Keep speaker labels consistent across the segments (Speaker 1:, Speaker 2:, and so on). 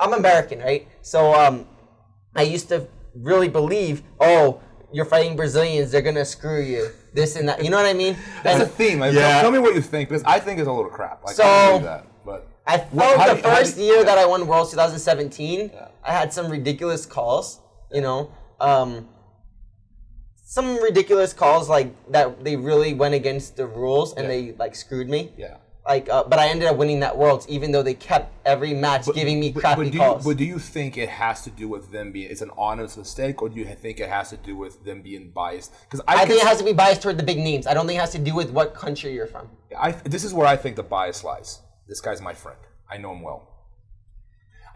Speaker 1: I'm American, right? So I used to really believe, oh, you're fighting Brazilians, they're gonna screw you, this and that. You know what I mean?
Speaker 2: That's a theme. Like, tell me what you think, because I think it's a load of crap. Like,
Speaker 1: so,
Speaker 2: I don't believe that. But
Speaker 1: I felt the first year that I won Worlds 2017, I had some ridiculous calls, you know. Some ridiculous calls like that they really went against the rules and they like screwed me.
Speaker 2: Yeah.
Speaker 1: Like, but I ended up winning that Worlds, even though they kept every match giving me crappy calls.
Speaker 2: But do you think it has to do with them being, it's an honest mistake, or do you think it has to do with them being biased? Because
Speaker 1: I think it has to be biased toward the big names. I don't think it has to do with what country you're from.
Speaker 2: This is where I think the bias lies. This guy's my friend. I know him well.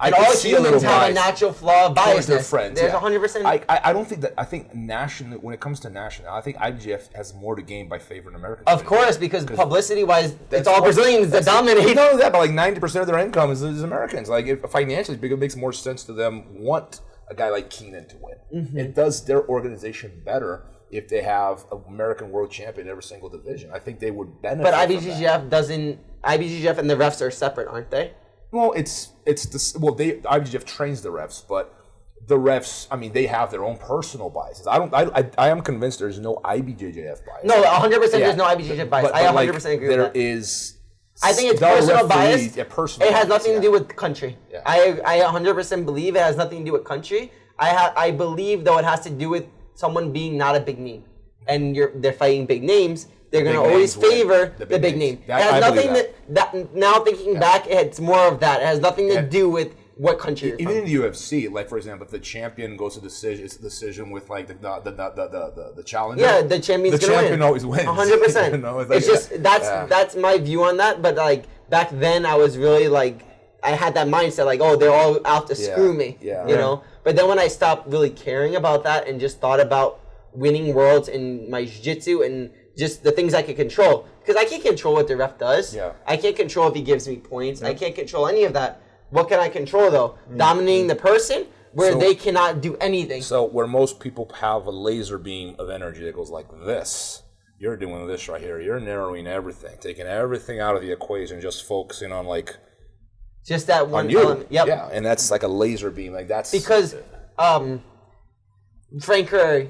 Speaker 1: And all humans have a natural flaw of biasness.
Speaker 2: Their friends,
Speaker 1: There's 100%.
Speaker 2: I don't think that. I think national. When it comes to national, I think IBJJF has more to gain by favoring Americans.
Speaker 1: Of course, because publicity-wise, it's all Brazilians that dominate.
Speaker 2: You know that, but like 90% of their income is Americans. Like financially, it makes more sense to them want a guy like Keenan to win. Mm-hmm. It does their organization better if they have an American world champion in every single division. I think they would benefit.
Speaker 1: But IBJJF doesn't. IBJJF and the refs are separate, aren't they?
Speaker 2: Well, IBJJF trains the refs, but the refs, I mean, they have their own personal biases. I am convinced there's no IBJJF bias.
Speaker 1: No, 100% there's no IBJJF bias. I 100% agree with that.
Speaker 2: There is.
Speaker 1: I think it's personal bias.
Speaker 2: Personal
Speaker 1: it has nothing to do with country. Yeah. I 100% believe it has nothing to do with country. I believe, though, it has to do with someone being not a big name. And they're fighting big names. They're going to always favor the big name. It has nothing that now thinking back, it's more of that. It has nothing to do with what country you're
Speaker 2: even
Speaker 1: from.
Speaker 2: in the UFC, like for example, if the champion goes to decision with like the challenger.
Speaker 1: Yeah, the champion's going to win.
Speaker 2: The champion always wins.
Speaker 1: 100%.
Speaker 2: You know,
Speaker 1: it's just that's my view on that. But like back then, I was really like I had that mindset like, oh, they're all out to screw me.
Speaker 2: Yeah.
Speaker 1: You know. But then when I stopped really caring about that and just thought about winning worlds in my jiu-jitsu and just the things I can control. Because I can't control what the ref does.
Speaker 2: Yeah.
Speaker 1: I can't control if he gives me points. I can't control any of that. What can I control, though? Dominating the person where they cannot do anything.
Speaker 2: So where most people have a laser beam of energy that goes like this, you're doing this right here. You're narrowing everything, taking everything out of the equation, just focusing on like...
Speaker 1: Just that one element. Yep.
Speaker 2: Yeah, and that's like a laser beam. Like that's...
Speaker 1: Because... Frank Curry,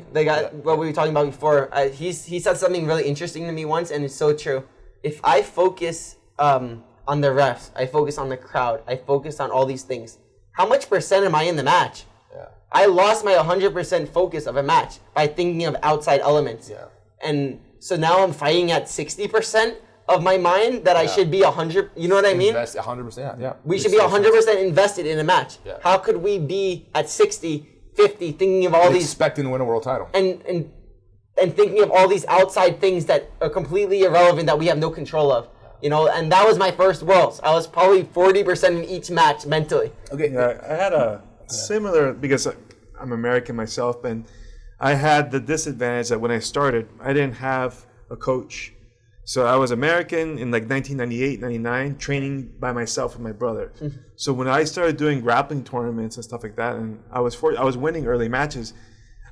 Speaker 1: what we were talking about before, he said something really interesting to me once, and it's so true. If I focus on the refs, I focus on the crowd, I focus on all these things, how much percent am I in the match? Yeah. I lost my 100% focus of a match by thinking of outside elements. Yeah. And so now I'm fighting at 60% of my mind that I should be 100, you know what I mean?
Speaker 2: Invest 100%, yeah.
Speaker 1: We should be 100% invested in a match. Yeah. How could we be at 60, 50, thinking of all these...
Speaker 2: Expecting to win a world title.
Speaker 1: And thinking of all these outside things that are completely irrelevant that we have no control of. You know, and that was my first Worlds. I was probably 40% in each match mentally.
Speaker 3: Okay. Yeah, I had a similar, because I'm American myself, and I had the disadvantage that when I started, I didn't have a coach. So I was American in like 1998, 99, training by myself with my brother. Mm-hmm. So when I started doing grappling tournaments and stuff like that, and I was winning early matches,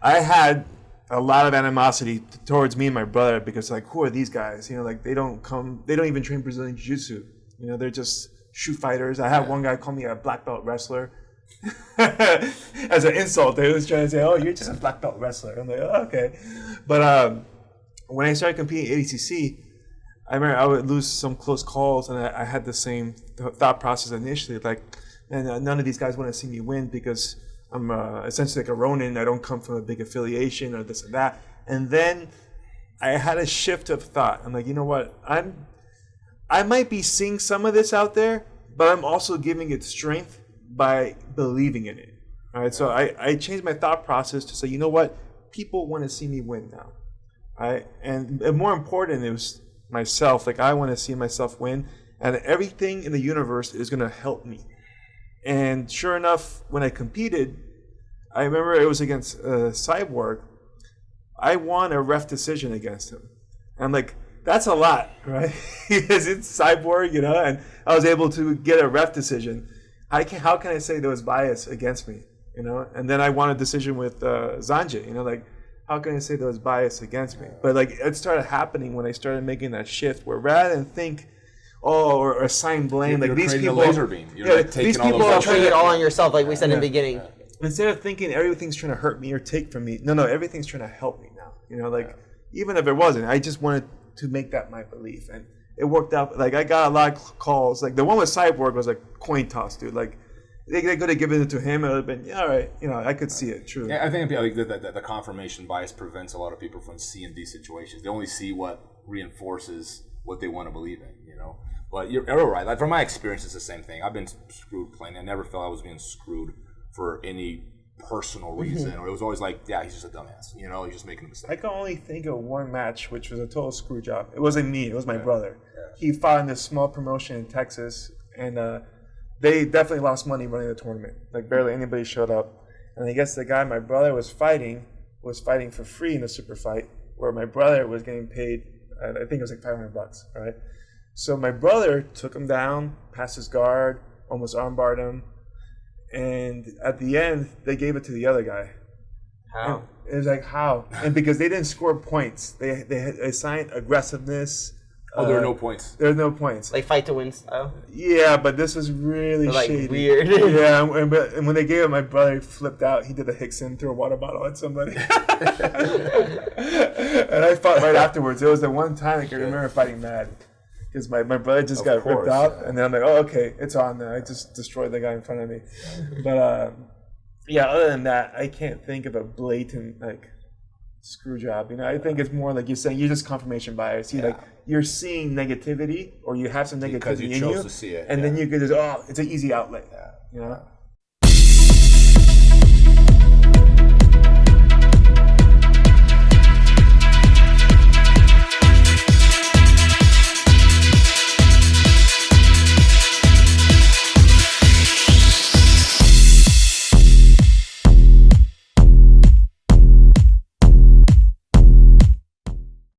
Speaker 3: I had a lot of animosity towards me and my brother because like, who are these guys? You know, like they don't even train Brazilian Jiu-Jitsu. You know, they're just shoot fighters. I had one guy call me a black belt wrestler as an insult. They was trying to say, oh, you're just a black belt wrestler. I'm like, oh, okay. But when I started competing at ADCC, I remember I would lose some close calls, and I had the same thought process initially. Like, man, none of these guys want to see me win because I'm essentially like a Ronin. I don't come from a big affiliation or this and that. And then I had a shift of thought. I'm like, you know what? I might be seeing some of this out there, but I'm also giving it strength by believing in it. All right. So I changed my thought process to say, you know what? People want to see me win now. Right? And more important, it was myself. Like, I want to see myself win, and everything in the universe is going to help me. And sure enough, when I competed, I remember it was against Cyborg. I won a ref decision against him. And I'm like, that's a lot, right? Because it's Cyborg, you know, and I was able to get a ref decision. How can I say there was bias against me, you know? And then I won a decision with Zanje, you know, like, how can I say there was bias against me? But like, it started happening when I started making that shift where rather than think, or assign blame.
Speaker 2: You're
Speaker 3: Like these
Speaker 2: creating
Speaker 3: people,
Speaker 2: a laser beam. You're like taking
Speaker 3: these
Speaker 2: all the
Speaker 3: people are
Speaker 2: pressure.
Speaker 3: trying
Speaker 1: Putting it
Speaker 3: to
Speaker 1: all on yourself, like we said in the beginning.
Speaker 3: instead of thinking everything's trying to hurt me or take from me. No, everything's trying to help me now. You know, like even if it wasn't, I just wanted to make that my belief, and it worked out. Like I got a lot of calls. Like the one with Cyborg was like coin toss, dude. Like they could have given it to him. It would have been all right. You know, I could see it. True.
Speaker 2: Yeah, I think the confirmation bias prevents a lot of people from seeing these situations. They only see what reinforces what they want to believe in. You know, but you're right. Like from my experience, it's the same thing. I've been screwed plenty. I never felt I was being screwed for any personal reason, or it was always like, yeah, he's just a dumbass. You know, he's just making a mistake.
Speaker 3: I can only think of one match, which was a total screw job. It wasn't me. It was my brother. He fought in this small promotion in Texas, and they definitely lost money running the tournament. Like barely anybody showed up. And I guess the guy my brother was fighting for free in the super fight, where my brother was getting paid, I think it was like $500, right? So my brother took him down, passed his guard, almost armbarred him. And at the end, they gave it to the other guy.
Speaker 1: How?
Speaker 3: And it was like, how? And because they didn't score points. They had assigned aggressiveness.
Speaker 2: There are no points.
Speaker 3: There are no points.
Speaker 1: Like fight to win style?
Speaker 3: Yeah, but this was really
Speaker 1: Like
Speaker 3: shady.
Speaker 1: weird.
Speaker 3: Yeah, and when they gave it, my brother flipped out. He did a Hickson, threw a water bottle at somebody. And I fought right afterwards. It was the one time I can remember fighting mad. Because my brother just got ripped out, and then I'm like, oh, okay, it's on there. I just destroyed the guy in front of me. But, yeah, other than that, I can't think of a blatant, like, screw job. You know, I think it's more like you're saying, you're just confirmation bias. You're seeing negativity, or you have some negativity
Speaker 2: because you
Speaker 3: in
Speaker 2: chose
Speaker 3: you,
Speaker 2: to see it,
Speaker 3: and then you could just, it's an easy outlet. You know?